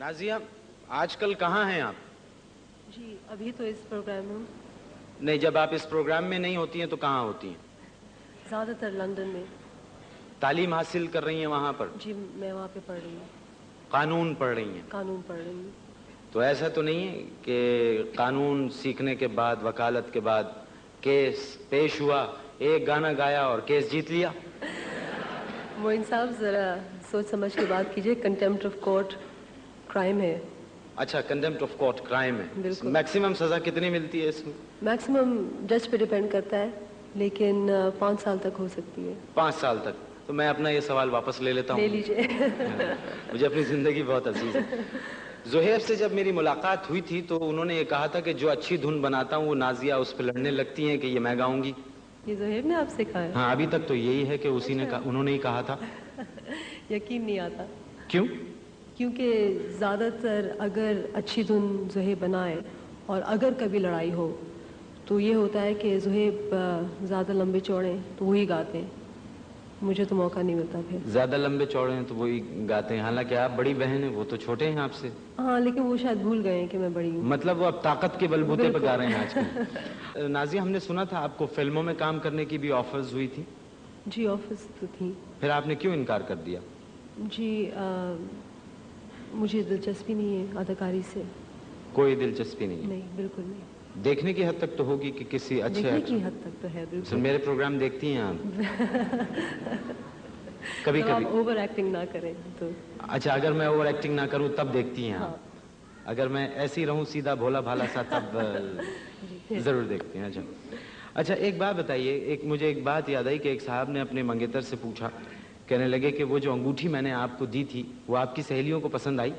نازیہ آج کل کہاں ہیں آپ؟ جی ابھی تو اس پروگرام میں. نہیں، جب آپ اس پروگرام میں نہیں ہوتی ہیں تو کہاں ہوتی ہیں؟ زیادہ تر لندن میں. تعلیم حاصل کر رہی ہیں وہاں پر؟ جی میں وہاں پہ پڑھ رہی ہوں. قانون پڑھ رہی ہیں؟ قانون پڑھ رہی ہوں. تو ایسا تو نہیں ہے کہ قانون سیکھنے کے بعد وکالت کے بعد کیس پیش ہوا، ایک گانا گایا اور کیس جیت لیا؟ وہ انصاف ذرا سوچ سمجھ کے بات کیجئے. کنٹیمپٹ آف کورٹ کرائم ہے. اچھا، کنٹیمپٹ آف کورٹ کرائم ہے. بالکل. میکسیمم سزا کتنی ملتی ہے اس میں؟ میکسیمم جج پہ ڈیپینڈ کرتا ہے، لیکن 5 سال تک ہو سکتی ہے. 5 سال تک؟ تو میں اپنا یہ سوال واپس لے لیتا ہوں. لے لیجئے. مجھے اپنی زندگی بہت عزیز ہے. زہیب سے جب میری ملاقات ہوئی تھی تو انہوں نے یہ کہا تھا کہ جو اچھی دھن بناتا ہوں وہ نازیہ اس پہ لڑنے لگتی ہیں کہ یہ میں گاؤں گی. یہ زہیب نے آپ سے کہا ہے؟ ہاں، ابھی تک تو یہی ہے کہ اسی نے انہوں نے ہی کہا تھا. یقین نہیں آتا. کیوں؟ کیونکہ زیادہ تر اگر اچھی دھن زہیب بنائے اور اگر کبھی لڑائی ہو تو یہ ہوتا ہے کہ زہیب زیادہ لمبے چوڑے تو وہی گاتے ہیں. مجھے تو موقع نہیں ملتا. پھر زیادہ لمبے چوڑے ہیں تو وہی گاتے ہیں، حالانکہ آپ بڑی بہن ہیں، وہ تو چھوٹے ہیں آپ سے. ہاں لیکن وہ شاید بھول گئے ہیں کہ میں بڑی ہوں. مطلب وہ اب طاقت کے بلبوتے پہ گا رہے ہیں آج کل. نازیہ، ہم نے سنا تھا آپ کو فلموں میں کام کرنے کی بھی آفرز ہوئی تھی. جی آفرز تو تھی. پھر آپ نے کیوں انکار کر دیا؟ جی مجھے دلچسپی نہیں ہے اداکاری سے. کوئی دلچسپی نہیں ہے؟ نہیں، بالکل نہیں. دیکھنے کی حد تک تو ہوگی کہ کسی اچھے دیکھنے کی حد تک تو ہے بالکل. میرے پروگرام دیکھتی ہیں آپ؟ کبھی آپ کبھی اوور ایکٹنگ نہ کریں تو. اچھا، اگر میں اوور ایکٹنگ نہ کروں تب دیکھتی ہیں آپ؟ اگر میں ایسی رہوں سیدھا بھولا بھالا سا تب ضرور دیکھتی ہیں. اچھا ایک بات بتائیے، مجھے ایک بات یاد آئی کہ ایک صاحب نے اپنے منگیتر سے پوچھا، کہنے لگے کہ وہ جو انگوٹھی میں نے آپ کو دی تھی وہ آپ کی سہیلیوں کو پسند آئی؟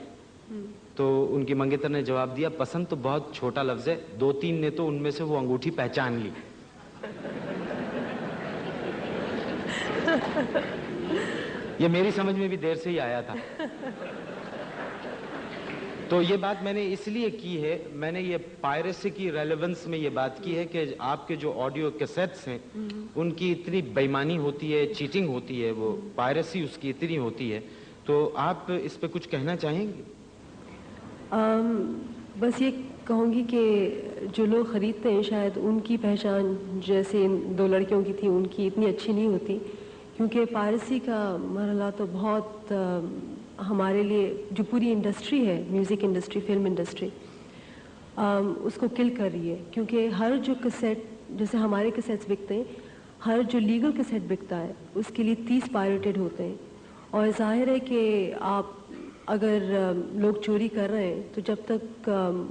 تو ان کی منگیتر نے جواب دیا، پسند تو بہت چھوٹا لفظ ہے، 2-3 نے تو ان میں سے وہ انگوٹھی پہچان لی. یہ میری سمجھ میں بھی دیر سے ہی آیا تھا. تو یہ بات میں نے اس لیے کی ہے، میں نے یہ پائریسی کی ریلیونس میں یہ بات کی ہے کہ آپ کے جو آڈیو کیسٹس ہیں ان کی اتنی بےایمانی ہوتی ہے، چیٹنگ ہوتی ہے، وہ پائریسی اس کی اتنی ہوتی ہے. تو آپ اس پہ کچھ کہنا چاہیں گے؟ بس یہ کہوں گی کہ جو لوگ خریدتے ہیں شاید ان کی پہچان جیسے ان 2 لڑکیوں کی تھی ان کی اتنی اچھی نہیں ہوتی، کیونکہ پائریسی کا مرحلہ تو بہت ہمارے لیے جو پوری انڈسٹری ہے، میوزک انڈسٹری، فلم انڈسٹری، اس کو کل کر رہی ہے. کیونکہ ہر جو کیسٹ، جیسے ہمارے کیسٹس بکتے ہیں، ہر جو لیگل کیسٹ بکتا ہے اس کے لیے 30 پائریٹڈ ہوتے ہیں. اور ظاہر ہے کہ آپ اگر لوگ چوری کر رہے ہیں تو جب تک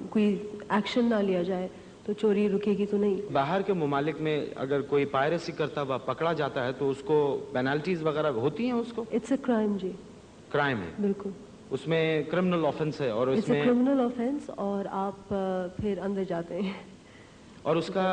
کوئی ایکشن نہ لیا جائے تو چوری رکے گی تو نہیں. باہر کے ممالک میں اگر کوئی پائریسی کرتا ہوا پکڑا جاتا ہے تو اس کو پینالٹیز وغیرہ ہوتی ہیں اس کو؟ It's a crime. جی کرائم ہے، بالکل. اس میں کرمنل آفنس ہے اور اس میں کرمنل آفنس، اور آپ پھر اندر جاتے ہیں. اور اس کا